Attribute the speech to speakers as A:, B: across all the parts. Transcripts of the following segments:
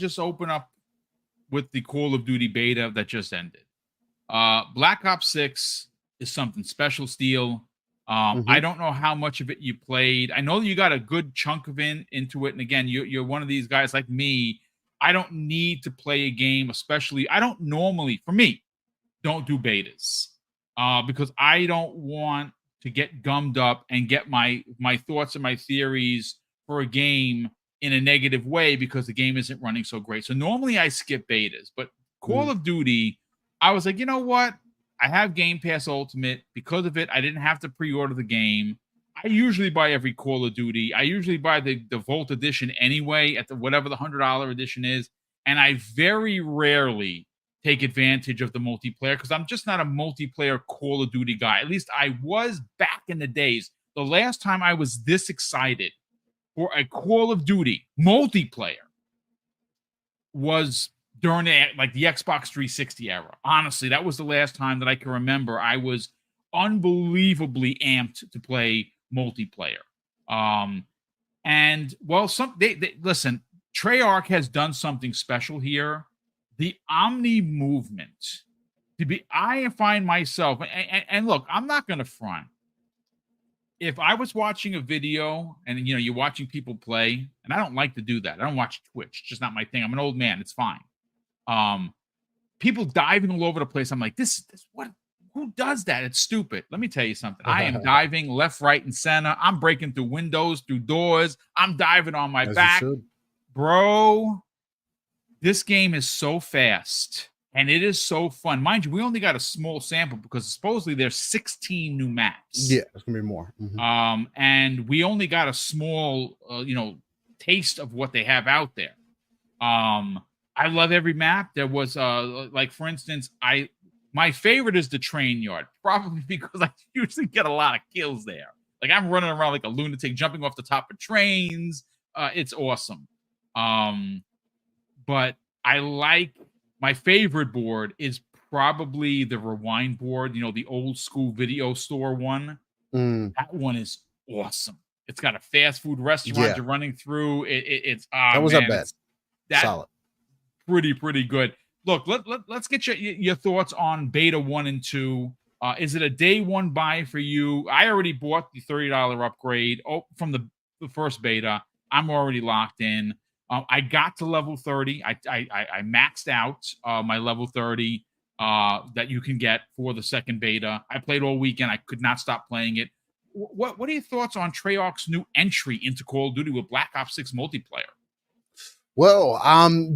A: just open up with the Call of Duty beta that just ended. Black Ops 6 is something special, Steel. I don't know how much of it you played. I know you got a good chunk of into it. And again, you're one of these guys like me. I don't need to play a game, especially I don't normally, for me, don't do betas because I don't want to get gummed up and get my thoughts and my theories for a game in a negative way because the game isn't running so great. So normally I skip betas, but Call of Duty, I was like, you know what? I have Game Pass Ultimate. Because of it, I didn't have to pre-order the game. I usually buy every Call of Duty. I usually buy the Vault edition anyway at the whatever the $100 edition is. And I very rarely take advantage of the multiplayer because I'm just not a multiplayer Call of Duty guy. At least I was back in the days. The last time I was this excited for a Call of Duty multiplayer was during the Xbox 360 era. Honestly, that was the last time that I can remember I was unbelievably amped to play multiplayer. And well, listen, Treyarch has done something special here. The Omni movement. I find myself, and look, I'm not going to front. If I was watching a video and you're watching people play, and I don't like to do that. I don't watch Twitch. It's just not my thing. I'm an old man. It's fine. People diving all over the place. I'm like, this what? Who does that? It's stupid. Let me tell you something. I am diving left, right, and center. I'm breaking through windows, through doors. I'm diving on my back. Bro, this game is so fast and it is so fun. Mind you, we only got a small sample because supposedly there's 16 new maps.
B: Yeah, it's gonna be more.
A: And we only got a small, taste of what they have out there. I love every map. There was, like for instance, my favorite is the train yard, probably because I usually get a lot of kills there. Like I'm running around like a lunatic, jumping off the top of trains. It's awesome. But I like my favorite board is probably the Rewind board, the old school video store one. That one is awesome. It's got a fast food restaurant you're running through. That was
B: not bad. Solid.
A: Pretty good. Look, let's get your thoughts on beta 1 and 2. Is it a day one buy for you? I already bought the $30 upgrade from the first beta. I'm already locked in. I got to level 30. I maxed out my level 30 that you can get for the second beta. I played all weekend. I could not stop playing it. What are your thoughts on Treyarch's new entry into Call of Duty with Black Ops 6 multiplayer?
B: Well,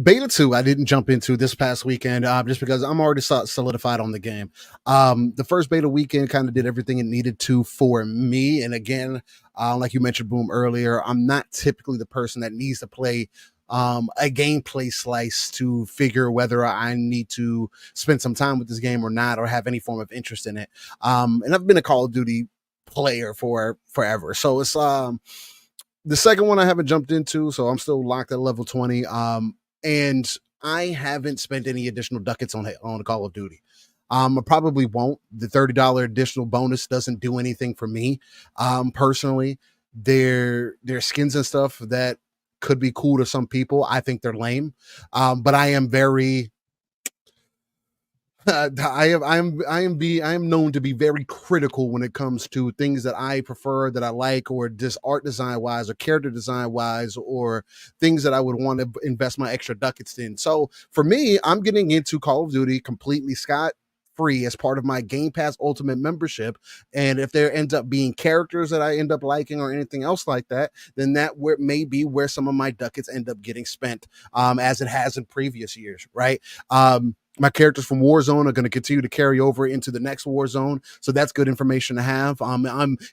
B: beta 2, I didn't jump into this past weekend just because I'm already solidified on the game. The first beta weekend kind of did everything it needed to for me. And again, like you mentioned, Boom, earlier, I'm not typically the person that needs to play a gameplay slice to figure whether I need to spend some time with this game or not, or have any form of interest in it. And I've been a Call of Duty player for forever. So it's the second one I haven't jumped into, so I'm still locked at level 20. And I haven't spent any additional ducats on Call of Duty. I probably won't. The $30 additional bonus doesn't do anything for me. Personally, their skins and stuff that could be cool to some people, I think they're lame. But I am very I am known to be very critical when it comes to things that I prefer, that I like, or just art design wise or character design wise, or things that I would want to invest my extra ducats in. So for me, I'm getting into Call of Duty completely scot-free as part of my Game Pass Ultimate membership. And if there ends up being characters that I end up liking or anything else like that, then that may be where some of my ducats end up getting spent, as it has in previous years, right? My characters from Warzone are going to continue to carry over into the next Warzone, so that's good information to have.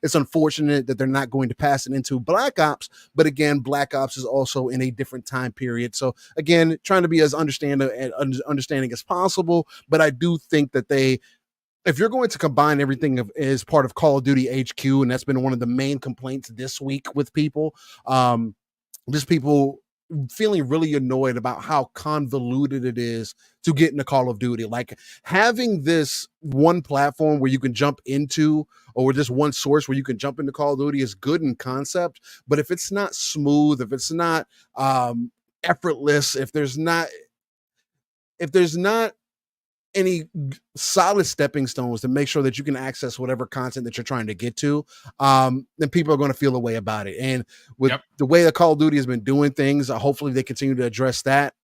B: It's unfortunate that they're not going to pass it into Black Ops, but again, Black Ops is also in a different time period. So again, trying to be as understanding as possible, but I do think that if you're going to combine everything as part of Call of Duty HQ, and that's been one of the main complaints this week with people, just people feeling really annoyed about how convoluted it is to get into Call of Duty. Like having this one platform where you can jump into, or just one source where you can jump into Call of Duty is good in concept, but if it's not smooth, if it's not effortless, if there's not any solid stepping stones to make sure that you can access whatever content that you're trying to get to, then people are going to feel a way about it. And with the way that Call of Duty has been doing things, hopefully they continue to address that.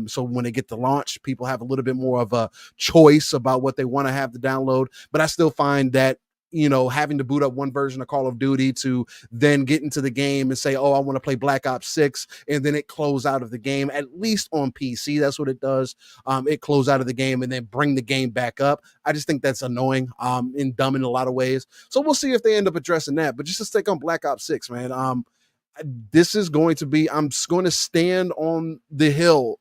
B: So when they get to launch, people have a little bit more of a choice about what they want to have to download. But I still find that, you know, having to boot up one version of Call of Duty to then get into the game and say, oh, I want to play Black Ops 6, and then it close out of the game, at least on PC. That's what it does. It close out of the game and then bring the game back up. I just think that's annoying and dumb in a lot of ways. So we'll see if they end up addressing that. But just to stick on Black Ops 6, man, this is going to be, I'm going to stand on the hill,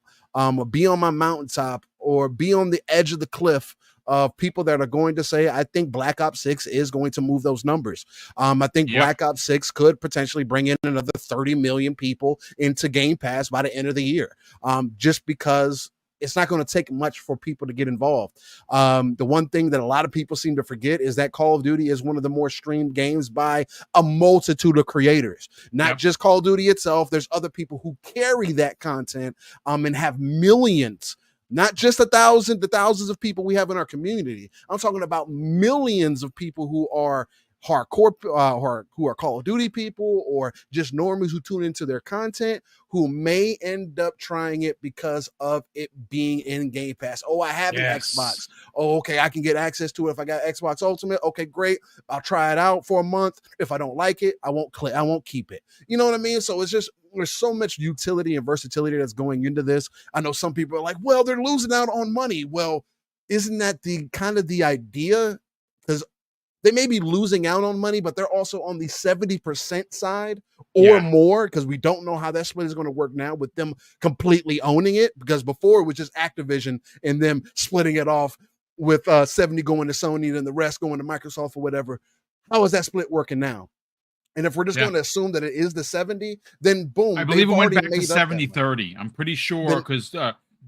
B: be on my mountaintop, or be on the edge of the cliff of people that are going to say, I think Black Ops 6 is going to move those numbers. I think Black Ops 6 could potentially bring in another 30 million people into Game Pass by the end of the year, just because it's not going to take much for people to get involved. The one thing that a lot of people seem to forget is that Call of Duty is one of the more streamed games by a multitude of creators, not just Call of Duty itself. There's other people who carry that content and have millions, not just the thousands of people we have in our community. I'm talking about millions of people who are hardcore, who are Call of Duty people, or just normies who tune into their content, who may end up trying it because of it being in Game Pass. Oh, I have an Xbox. Oh, okay, I can get access to it if I got Xbox Ultimate. Okay, great. I'll try it out for a month. If I don't like it, I won't keep it. You know what I mean? So it's just, there's so much utility and versatility that's going into this. I know some people are like, well, they're losing out on money. Well, isn't that the kind of the idea? Because they may be losing out on money, but they're also on the 70% side or more, because we don't know how that split is going to work now with them completely owning it, because before it was just Activision and them splitting it off with 70 going to Sony and the rest going to Microsoft or whatever. How is that split working now? And if we're just going to assume that it is the 70, then boom.
A: I believe it went back to 70-30. I'm pretty sure, because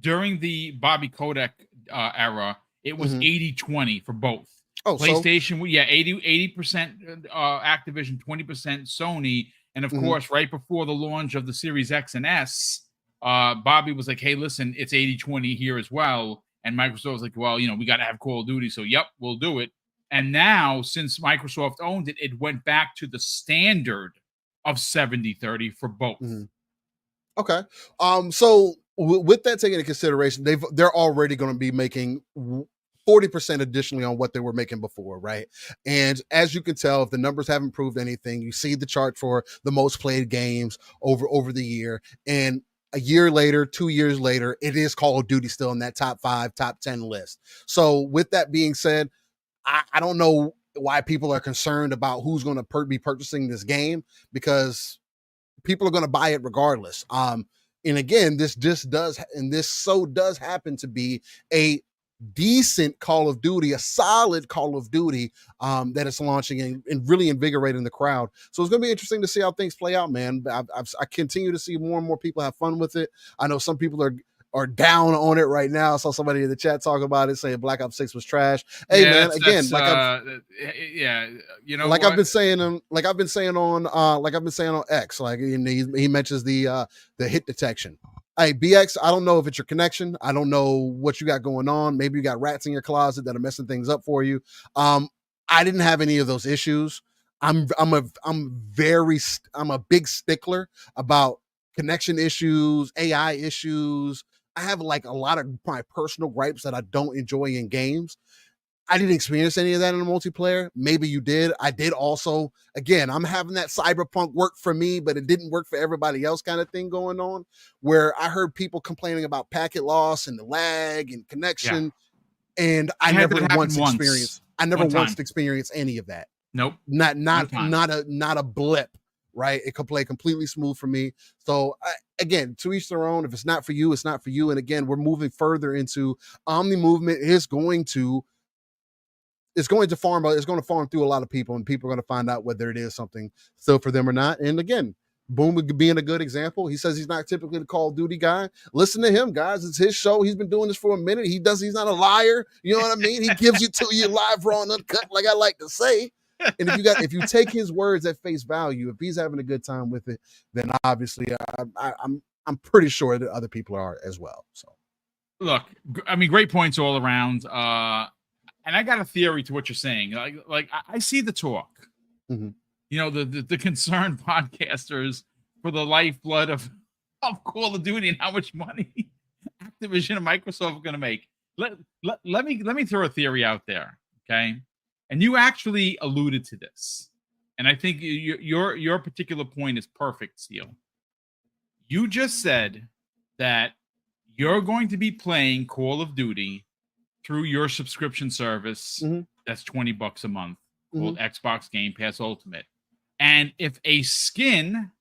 A: during the Bobby Kotick era, it was 80-20 for both.
B: Oh,
A: PlayStation, 80% Activision, 20% Sony. And of course, right before the launch of the Series X and S, Bobby was like, hey, listen, it's 80-20 here as well. And Microsoft was like, well, you know, we got to have Call of Duty. So, yep, we'll do it. And now, since Microsoft owned it, it went back to the standard of 70-30 for both.
B: Okay. So with that taken into consideration, they're already going to be making 40% additionally on what they were making before, right? And as you can tell, if the numbers haven't proved anything, you see the chart for the most played games over the year, and a year later, 2 years later, it is Call of Duty still in that top 5, top 10 list. So with that being said, I don't know why people are concerned about who's going to be purchasing this game, because people are going to buy it regardless. And again, this does happen to be a decent Call of Duty, a solid Call of Duty that is launching and really invigorating the crowd. So it's going to be interesting to see how things play out, man. I continue to see more and more people have fun with it. I know some people are down on it right now. I saw somebody in the chat talk about it, saying Black Ops 6 was trash. Hey, man, again,
A: you know,
B: like I've been saying on X, like he mentions the hit detection. Hey, BX, I don't know if it's your connection. I don't know what you got going on. Maybe you got rats in your closet that are messing things up for you. I didn't have any of those issues. I'm a big stickler about connection issues, AI issues. I have like a lot of my personal gripes that I don't enjoy in games. I didn't experience any of that in the multiplayer. Maybe you did. I did also. Again, I'm having that cyberpunk work for me, but it didn't work for everybody else kind of thing going on, where I heard people complaining about packet loss and the lag and connection. And I never once experienced any of that.
A: Nope.
B: Not a blip. Right, it could play completely smooth for me. So again, to each their own. If it's not for you, it's not for you. And again, we're moving further into Omni movement is going to farm through a lot of people, and people are going to find out whether it is something still for them or not. And again, Boom being a good example. He says he's not typically the Call of Duty guy. Listen to him, guys. It's his show. He's been doing this for a minute. He's not a liar. You know what I mean? He gives you to you live, raw, and uncut, like I like to say. And if you take his words at face value, if he's having a good time with it, then obviously I'm I'm pretty sure that other people are as well. So
A: Look, I mean, great points all around. And I got a theory to what you're saying. Like I see the talk.
B: Mhm.
A: You know, the concerned podcasters for the lifeblood of Call of Duty and how much money Activision and Microsoft are going to make. Let me throw a theory out there, okay? And you actually alluded to this, and I think your particular point is perfect, Steele. You just said that you're going to be playing Call of Duty through your subscription service.
B: Mhm.
A: That's $20 a month called
B: Mhm.
A: Xbox Game Pass Ultimate. And if a skin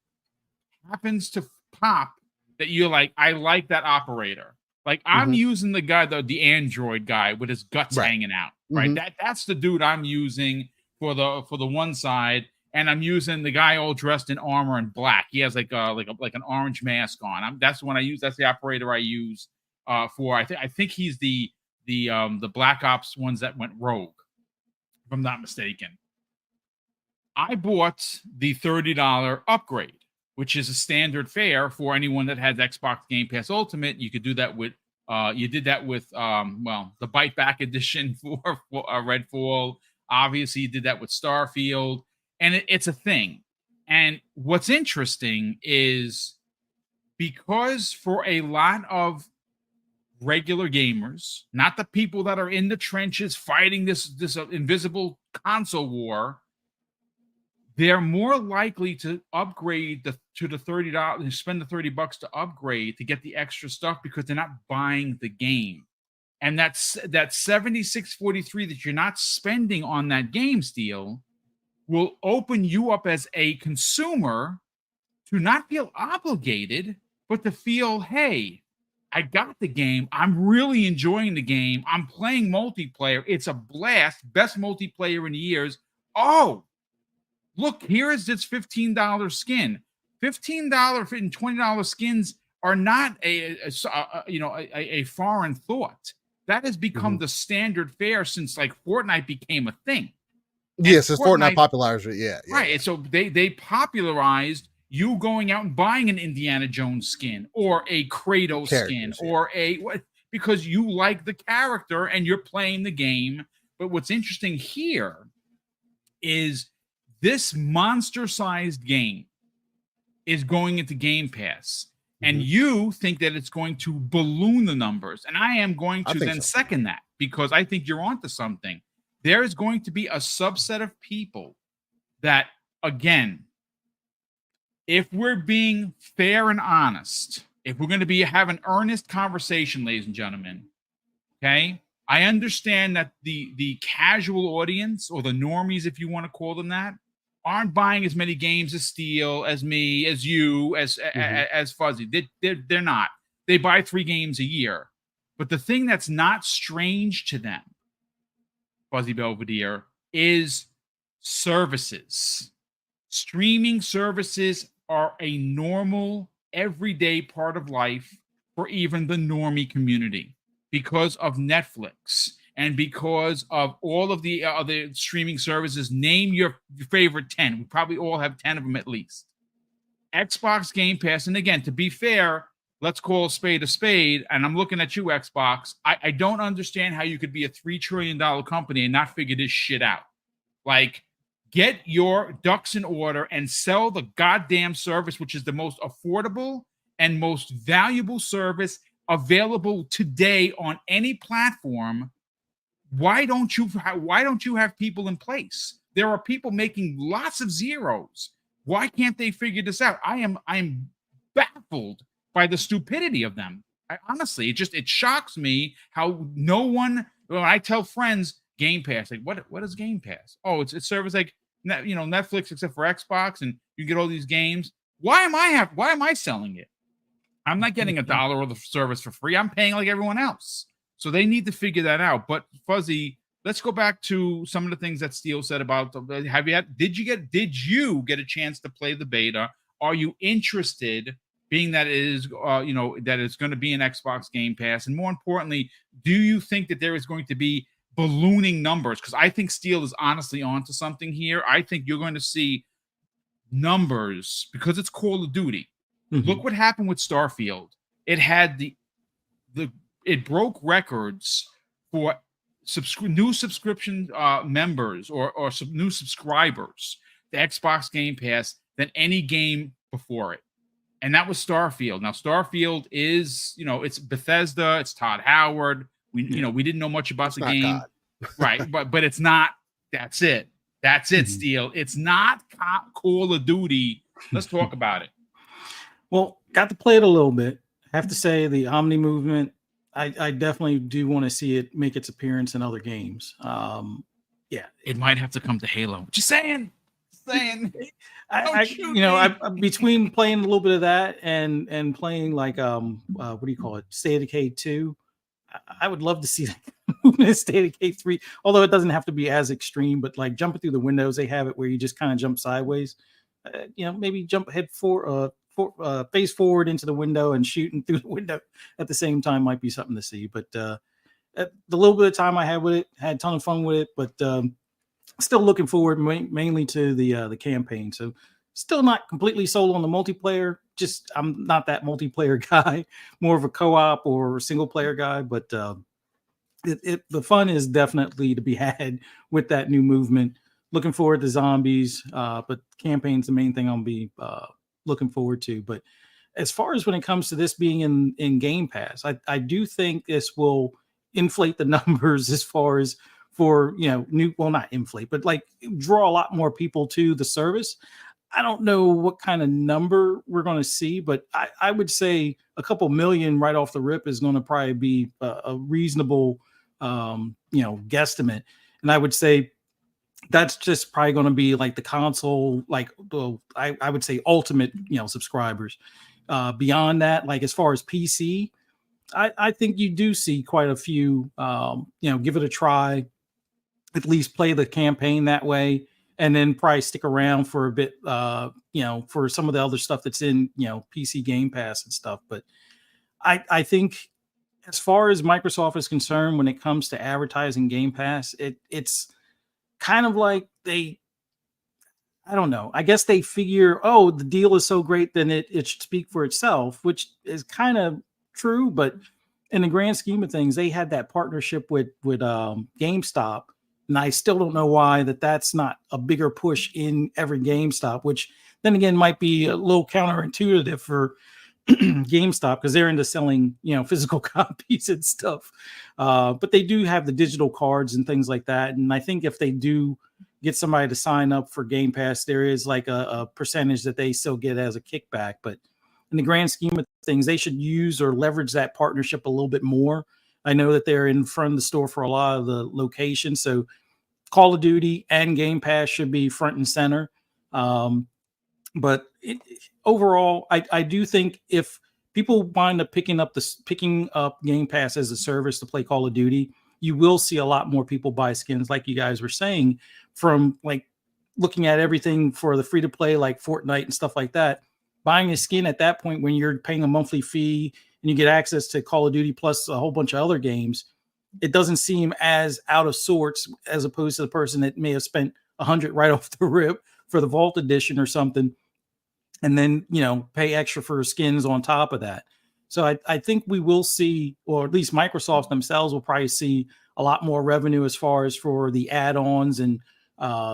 A: happens to pop that you're like, I like that operator. Like I'm
B: Mhm.
A: using the guy, the Android guy with his guts
B: Right.
A: hanging out, right?
B: Mhm.
A: That's the dude I'm using for the one side, and I'm using the guy all dressed in armor and black. He has like an orange mask on. That's the one I use. That's the operator I use for. I think he's the Black Ops ones that went rogue, if I'm not mistaken. I bought the $30 upgrade, which is a standard fare for anyone that has Xbox Game Pass Ultimate. You could do that with you did that with the Bite Back edition for Redfall. Obviously, you did that with Starfield, and it's a thing. And what's interesting is because for a lot of regular gamers, not the people that are in the trenches fighting this invisible console war, they're more likely to upgrade to the $30 and spend the $30 to upgrade to get the extra stuff because they're not buying the game. And that 76.43 that you're not spending on that game Steele will open you up as a consumer to not feel obligated, but to feel, hey, I got the game. I'm really enjoying the game. I'm playing multiplayer. It's a blast. Best multiplayer in years. Oh, look, here is this $15 skin. $15 and $20 skins are not a foreign thought. That has become
B: Mhm.
A: the standard fare since like Fortnite became a thing. And
B: Yes, it's Fortnite
A: Fortnite,
B: popularized it. Yeah, yeah,
A: right?
B: yeah.
A: And so they popularized you going out and buying an Indiana Jones skin or a Kratos skin
B: Characters, yeah.
A: or because you like the character and you're playing the game. But what's interesting here is this monster-sized game is going into Game Pass, and
B: Mhm.
A: you think that it's going to balloon the numbers, and I am going
B: I
A: to
B: think
A: then
B: so.
A: second that because I think you're onto something. There is going to be a subset of people that, again, if we're being fair and honest, if we're going to be have an earnest conversation, ladies and gentlemen, okay, I understand that the casual audience or the normies, if you want to call them that, aren't buying as many games as Steel, as me, as you,
B: Mhm.
A: as Fuzzy. They're not. They buy 3 games a year. But the thing that's not strange to them, Fuzzy Belvedere, is services. Streaming services are a normal, everyday part of life for even the normie community because of Netflix and because of all of the other streaming services. Name your favorite 10. We probably all have 10 of them at least. Xbox Game Pass, and again, to be fair, let's call a spade a spade. And I'm looking at you, Xbox. I don't understand how you could be a $3 trillion company and not figure this shit out. Like, get your ducks in order and sell the goddamn service, which is the most affordable and most valuable service available today on any platform. Why don't you have people in place? There are people making lots of zeros. Why can't they figure this out? I am baffled by the stupidity of them. Honestly, it shocks me how no one, when I tell friends Game Pass, like what is Game Pass? Oh, it's service like Netflix except for Xbox, and you get all these games. Why am I selling it? I'm not getting $1 of the service for free. I'm paying like everyone else. So they need to figure that out. But Fuzzy, let's go back to some of the things that Steele said about did you get a chance to play the beta? Are you interested, being that it is that it's going to be an Xbox Game Pass? And more importantly, do you think that there is going to be ballooning numbers? Because I think Steele is honestly onto something here. I think you're going to see numbers because it's Call of Duty. Look what happened with Starfield. It had it broke records for new subscription members or new subscribers to Xbox Game Pass than any game before it. And that was Starfield. Now, Starfield is, it's Bethesda, it's Todd Howard. We didn't know much about the game. Right. But it's not, that's it. That's it, Steele. It's not Call of Duty. Let's talk about it.
C: Well, got to play it a little bit. I have to say the Omni movement, I definitely do want to see it make its appearance in other games.
A: It might have to come to Halo. Just saying.
C: Between playing a little bit of that and playing like what do you call it, State of Decay 2, I would love to see that movement in State of Decay 3, although it doesn't have to be as extreme, but like jumping through the windows, they have it where you just kind of jump sideways, maybe jump face forward into the window and shooting through the window at the same time might be something to see. But the little bit of time I had with it, had a ton of fun with it, but still looking forward mainly to the campaign. So still not completely sold on the multiplayer. Just I'm not that multiplayer guy, more of a co-op or single player guy. But the fun is definitely to be had with that new movement. Looking forward to zombies, but campaign's the main thing I'll be looking forward to. But as far as when it comes to this being in Game Pass, I do think this will inflate the numbers as far as for not inflate, but like draw a lot more people to the service. I don't know what kind of number we're going to see, but I would say a couple million right off the rip is going to probably be a reasonable guesstimate. And I would say that's just probably going to be like the console, like I would say ultimate subscribers. Beyond that, like as far as PC, I think you do see quite a few give it a try, at least play the campaign that way, and then probably stick around for a bit, for some of the other stuff that's in, PC Game Pass and stuff. But I think as far as Microsoft is concerned, when it comes to advertising Game Pass, it's kind of like I don't know. I guess they figure, the deal is so great, then it should speak for itself, which is kind of true. But in the grand scheme of things, they had that partnership with GameStop. And I still don't know why that's not a bigger push in every GameStop, which then again might be a little counterintuitive for GameStop because they're into selling, physical copies and stuff. But they do have the digital cards and things like that. And I think if they do get somebody to sign up for Game Pass, there is like a percentage that they still get as a kickback. But in the grand scheme of things, they should use or leverage that partnership a little bit more. I know that they're in front of the store for a lot of the locations. So Call of Duty and Game Pass should be front and center. But overall, I do think if people wind up picking up Game Pass as a service to play Call of Duty, you will see a lot more people buy skins, like you guys were saying, from like looking at everything for the free to play, like Fortnite and stuff like that. Buying a skin at that point when you're paying a monthly fee and you get access to Call of Duty plus a whole bunch of other games, it doesn't seem as out of sorts as opposed to the person that may have spent $100 right off the rip for the Vault Edition or something, and then pay extra for skins on top of that. So I think we will see, or at least Microsoft themselves will probably see a lot more revenue as far as for the add-ons and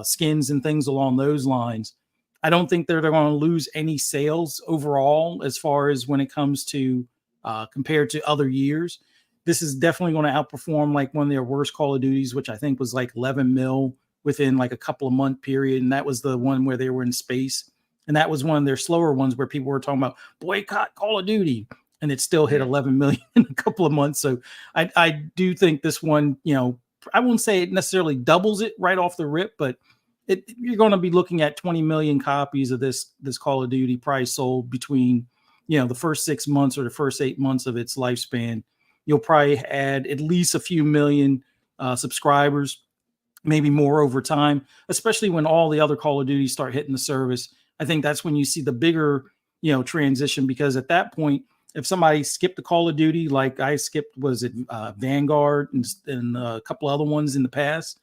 C: skins and things along those lines. I don't think they're going to lose any sales overall as far as when it comes to compared to other years. This is definitely going to outperform like one of their worst Call of Duties, which I think was like 11 mil within like a couple of month period. And that was the one where they were in space. And that was one of their slower ones where people were talking about boycott Call of Duty. And it still hit 11 million in a couple of months. So I do think this one, I won't say it necessarily doubles it right off the rip, but you're going to be looking at 20 million copies of this Call of Duty probably sold between, the first 6 months or the first 8 months of its lifespan. You'll probably add at least a few million subscribers, maybe more over time, especially when all the other Call of Duty start hitting the service. I think that's when you see the bigger, transition, because at that point, if somebody skipped the Call of Duty, like I skipped, was it Vanguard and a couple other ones in the past,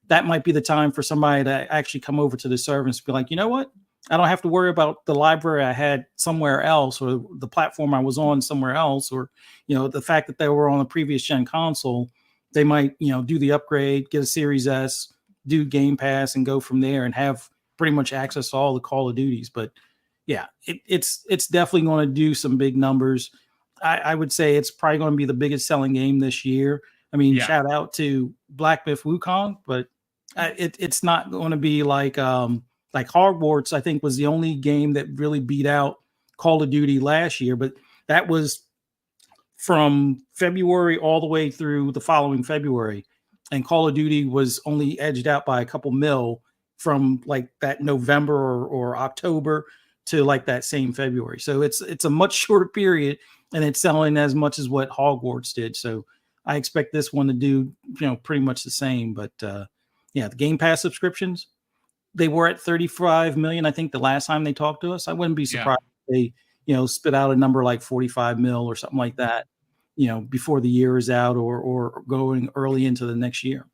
C: that might be the time for somebody to actually come over to the service and be like, you know what? I don't have to worry about the library I had somewhere else, or the platform I was on somewhere else, or the fact that they were on a previous gen console. They might do the upgrade, get a Series S, do Game Pass, and go from there, and have pretty much access to all the Call of Duties. But yeah, it's definitely going to do some big numbers. I would say it's probably going to be the biggest selling game this year. I mean, shout out to Black Myth Wukong, but it's not going to be like Hogwarts. I think was the only game that really beat out Call of Duty last year, but that was from February all the way through the following February, and Call of Duty was only edged out by a couple mil from like that November or October to like that same February. So it's a much shorter period, and it's selling as much as what Hogwarts did. So I expect this one to do pretty much the same. But yeah, the Game Pass subscriptions, they were at 35 million. I think the last time they talked to us, I wouldn't be surprised if they spit out a number like 45 mil or something like that, before the year is out, or going early into the next year.